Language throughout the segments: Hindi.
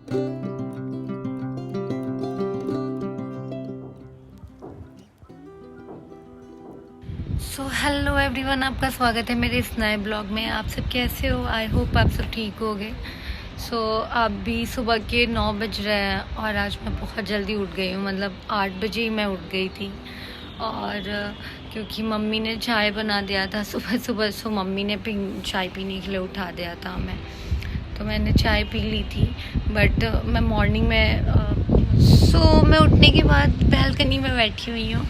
सो हेलो एवरीवन, आपका स्वागत है मेरे इस नए ब्लॉग में। आप सब कैसे हो? आई होप आप सब ठीक होगे। सो अभी सुबह के 9 बज रहे हैं और आज मैं बहुत जल्दी उठ गई हूँ। मतलब 8 बजे ही मैं उठ गई थी। और क्योंकि मम्मी ने चाय बना दिया था सुबह सुबह, सो मम्मी ने चाय पीने के लिए उठा दिया था हमें, तो मैंने चाय पी ली थी। बट मैं मॉर्निंग में मैं उठने के बाद बैल्कनी में बैठी हुई हूँ।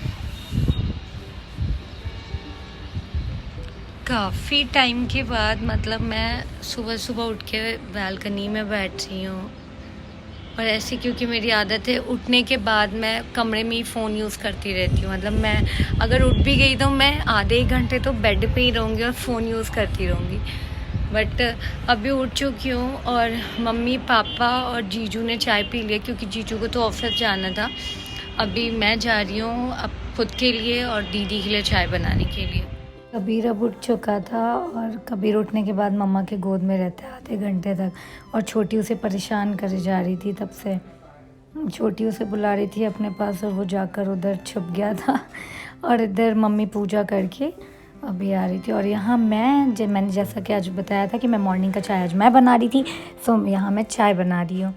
काफ़ी टाइम के बाद मतलब मैं सुबह सुबह उठ के बालकनी में बैठ रही हूँ। और ऐसे क्योंकि मेरी आदत है, उठने के बाद मैं कमरे में ही फ़ोन यूज़ करती रहती हूँ। मतलब मैं अगर उठ भी गई तो मैं आधे 1 घंटे तो बेड पे ही रहूँगी और फ़ोन यूज़ करती रहूँगी। बट अभी उठ चुकी हूँ और मम्मी पापा और जीजू ने चाय पी लिया क्योंकि जीजू को तो ऑफिस जाना था। अभी मैं जा रही हूँ अब खुद के लिए और दीदी के लिए चाय बनाने के लिए। कबीर अब उठ चुका था और कबीर उठने के बाद मम्मा के गोद में रहता है आधे घंटे तक, और छोटी उसे परेशान करे जा रही थी। तब से छोटी उसे बुला रही थी अपने पास और वो जाकर उधर छुप गया था। और इधर मम्मी पूजा करके अभी आ रही थी। और यहाँ मैंने जैसा कि आज बताया था कि मैं मॉर्निंग का चाय आज मैं बना रही थी, सो यहाँ मैं चाय बना रही हूँ।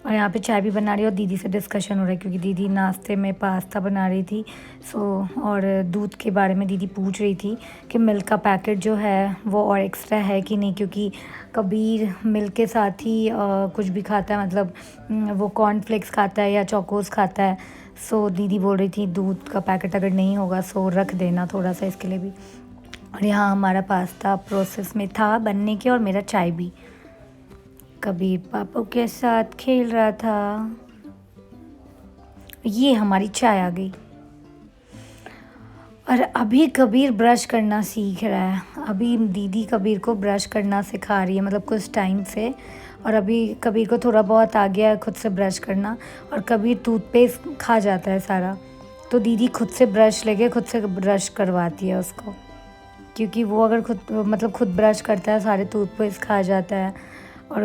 और यहाँ पे चाय भी बना रही हूँ और दीदी से डिस्कशन हो रहा है क्योंकि दीदी नाश्ते में पास्ता बना रही थी। और दूध के बारे में दीदी पूछ रही थी कि मिल्क का पैकेट जो है वो और एक्स्ट्रा है कि नहीं, क्योंकि कबीर मिल्क के साथ ही कुछ भी खाता है। मतलब वो कॉर्नफ्लेक्स खाता है या चोकोस खाता है। सो दीदी बोल रही थी दूध का पैकेट अगर नहीं होगा सो रख देना थोड़ा सा इसके लिए भी। और यहाँ हमारा पास्ता प्रोसेस में था बनने के और मेरा चाय भी। कबीर पापा के साथ खेल रहा था। ये हमारी चाय आ गई। और अभी कबीर ब्रश करना सीख रहा है। अभी दीदी कबीर को ब्रश करना सिखा रही है, मतलब कुछ टाइम से। और अभी कबीर को थोड़ा बहुत आ गया है खुद से ब्रश करना। और कबीर टूथपेस्ट खा जाता है सारा, तो दीदी खुद से ब्रश लेके खुद से ब्रश करवाती है उसको, क्योंकि वो अगर खुद ब्रश करता है सारे टूथपेस्ट खा जाता है। और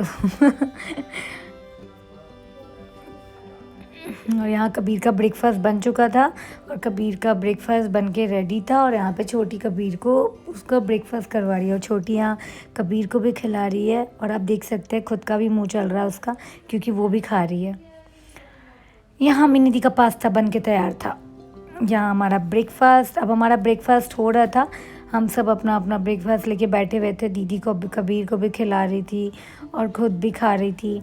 और यहाँ कबीर का ब्रेकफास्ट बन चुका था और कबीर का ब्रेकफास्ट बन के रेडी था। और यहाँ पे छोटी कबीर को उसका ब्रेकफास्ट करवा रही है और छोटी यहाँ कबीर को भी खिला रही है। और आप देख सकते हैं खुद का भी मुंह चल रहा है उसका, क्योंकि वो भी खा रही है। यहाँ मिनी दी का पास्ता बन के तैयार था। यहाँ हमारा ब्रेकफास्ट, अब हमारा ब्रेकफास्ट हो रहा था। हम सब अपना अपना ब्रेकफास्ट लेके बैठे हुए थे। दीदी को कबीर को भी खिला रही थी और खुद भी खा रही थी।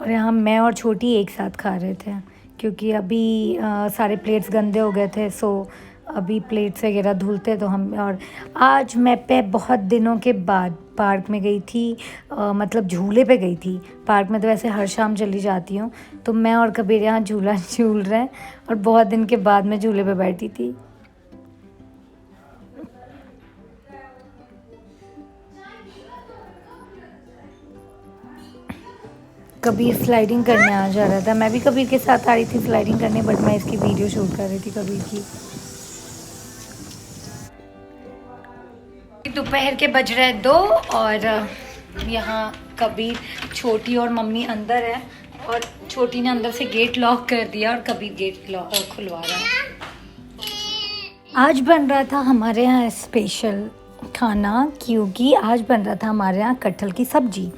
और यहाँ मैं और छोटी एक साथ खा रहे थे क्योंकि अभी सारे प्लेट्स गंदे हो गए थे। सो अभी प्लेट्स वगैरह धुलते तो हम। और आज मैं बहुत दिनों के बाद पार्क में गई थी, मतलब झूले पे गई थी। पार्क में तो वैसे हर शाम चली जाती हूँ, तो मैं और कबीर यहाँ झूला झूल रहे हैं और बहुत दिन के बाद मैं झूले पे बैठी थी। कबीर स्लाइडिंग करने आ जा रहा था, मैं भी कबीर के साथ आ रही थी स्लाइडिंग करने, बट मैं इसकी वीडियो शूट कर रही थी कबीर की। दोपहर के बज रहे 2 और यहाँ कबीर, छोटी और मम्मी अंदर है। और छोटी ने अंदर से गेट लॉक कर दिया और कबीर गेट खुलवा रहा है। आज बन रहा था हमारे यहाँ स्पेशल खाना, क्योंकि आज बन रहा था हमारे यहाँ कटहल की सब्जी,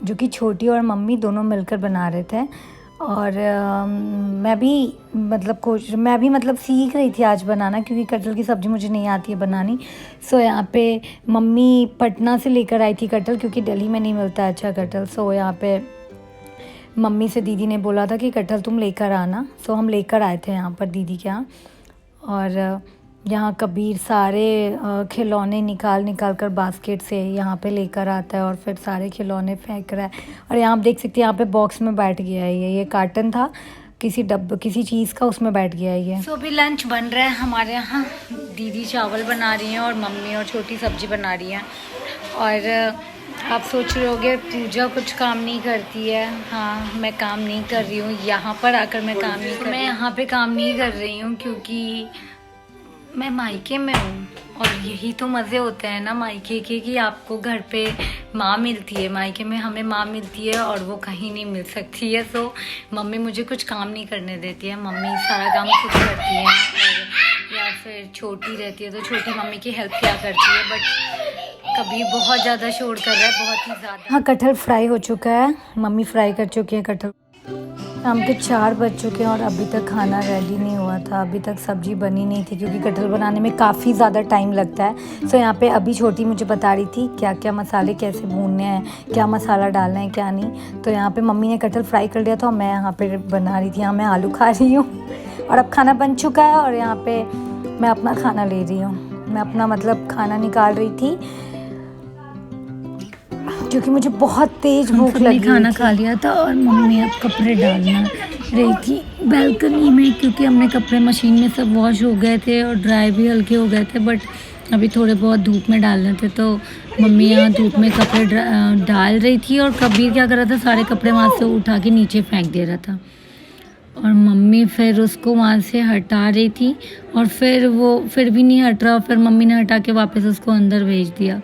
जो कि छोटी और मम्मी दोनों मिलकर बना रहे थे। और मैं भी मतलब सीख रही थी आज बनाना, क्योंकि कटहल की सब्ज़ी मुझे नहीं आती है बनानी। सो यहाँ पे मम्मी पटना से लेकर आई थी कटहल, क्योंकि दिल्ली में नहीं मिलता अच्छा कटहल। सो यहाँ पे मम्मी से दीदी ने बोला था कि कटहल तुम लेकर आना। सो हम लेकर आए थे यहाँ पर दीदी के यहाँ। और यहाँ कबीर सारे खिलौने निकाल कर बास्केट से यहाँ पे लेकर आता है और फिर सारे खिलौने फेंक रहा है। और यहाँ आप देख सकते हैं यहाँ पे बॉक्स में बैठ गया है ये कार्टन था किसी चीज़ का, उसमें बैठ गया है ये। सो अभी लंच बन रहा है हमारे यहाँ। दीदी चावल बना रही हैं और मम्मी और छोटी सब्जी बना रही हैं। और आप सोच रहे होगे पूजा कुछ काम नहीं करती है। हाँ, मैं काम नहीं कर रही हूँ, यहाँ पर आकर मैं काम नहीं कर रही हूँ। मैं यहाँ पे काम नहीं कर रही हूँ क्योंकि मैं मायके में हूँ और यही तो मज़े होते हैं ना मायके के, कि आपको घर पे माँ मिलती है। मायके में हमें माँ मिलती है और वो कहीं नहीं मिल सकती है। तो मम्मी मुझे कुछ काम नहीं करने देती है, मम्मी सारा काम खुद करती है। और या फिर छोटी रहती है तो छोटी मम्मी की हेल्प किया करती है। बट कभी बहुत ज़्यादा शोर कर रहा है, बहुत ही ज़्यादा। हाँ, कटहल फ्राई हो चुका है, मम्मी फ्राई कर चुकी है कटहल। शाम के 4 बज चुके हैं और अभी तक खाना रेडी नहीं हुआ था, अभी तक सब्ज़ी बनी नहीं थी क्योंकि कटहल बनाने में काफ़ी ज़्यादा टाइम लगता है। सो यहाँ पे अभी छोटी मुझे बता रही थी क्या क्या मसाले कैसे भूनने हैं, क्या मसाला डालना है क्या नहीं। तो यहाँ पे मम्मी ने कटहल फ्राई कर लिया था और मैं यहाँ पे बना रही थी, यहाँ मैं आलू खा रही हूँ। और अब खाना बन चुका है और यहाँ पर मैं अपना खाना ले रही हूँ। मैं अपना मतलब खाना निकाल रही थी क्योंकि मुझे बहुत तेज़ भूख लगी। खाना खा लिया था और मम्मी अब कपड़े डालना रही थी बालकनी में, क्योंकि हमने कपड़े मशीन में सब वॉश हो गए थे और ड्राई भी हल्के हो गए थे। बट अभी थोड़े बहुत धूप में डालने थे तो मम्मी यहाँ धूप में कपड़े डाल रही थी। और कबीर क्या कर रहा था, सारे कपड़े वहाँ से उठा के नीचे फेंक दे रहा था और मम्मी फिर उसको वहाँ से हटा रही थी। और फिर वो फिर भी नहीं हट रहा, फिर मम्मी ने हटा के वापस उसको अंदर भेज दिया।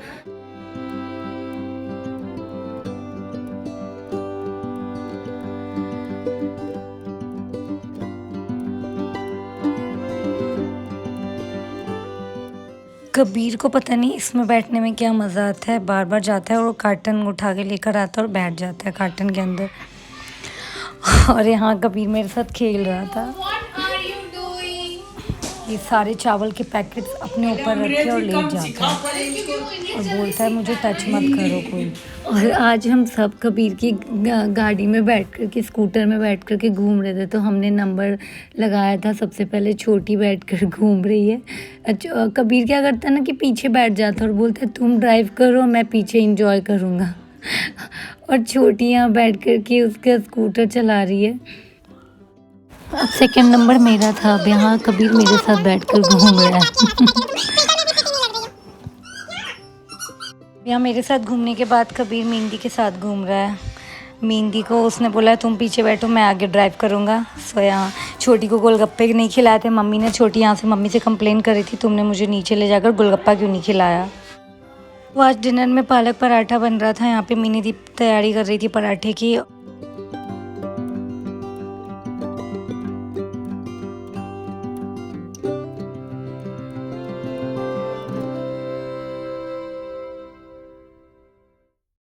कबीर को पता नहीं इसमें बैठने में क्या मज़ा आता है, बार बार जाता है और कार्टन उठा के लेकर आता है और बैठ जाता है कार्टन के अंदर। और यहाँ कबीर मेरे साथ खेल रहा था। ये सारे चावल के पैकेट्स अपने ऊपर रख के और ले जाता है और बोलता है मुझे टच मत करो कोई। और आज हम सब कबीर की गाड़ी में बैठ कर के, स्कूटर में बैठ कर के घूम रहे थे। तो हमने नंबर लगाया था, सबसे पहले छोटी बैठ कर घूम रही है। अच्छा, कबीर क्या करता है ना कि पीछे बैठ जाता है और बोलता है तुम ड्राइव करो, मैं पीछे इंजॉय करूँगा। और छोटी यहाँ बैठ कर के उसका स्कूटर चला रही है। अब सेकंड नंबर मेरा था, अब यहाँ कबीर मेरे साथ बैठकर घूम रहा है। यहाँ मेरे साथ घूमने के बाद कबीर मेहंदी के साथ घूम रहा है। मेहंदी को उसने बोला तुम पीछे बैठो, मैं आगे ड्राइव करूँगा। सो यहाँ छोटी को गोलगप्पे नहीं खिलाए थे मम्मी ने। छोटी यहाँ से मम्मी से कंप्लेन कर रही थी तुमने मुझे नीचे ले जाकर गोलगप्पा क्यों नहीं खिलाया। वो आज डिनर में पालक पराठा बन रहा था। यहाँ पे मीनी दीप तैयारी कर रही थी पराठे की।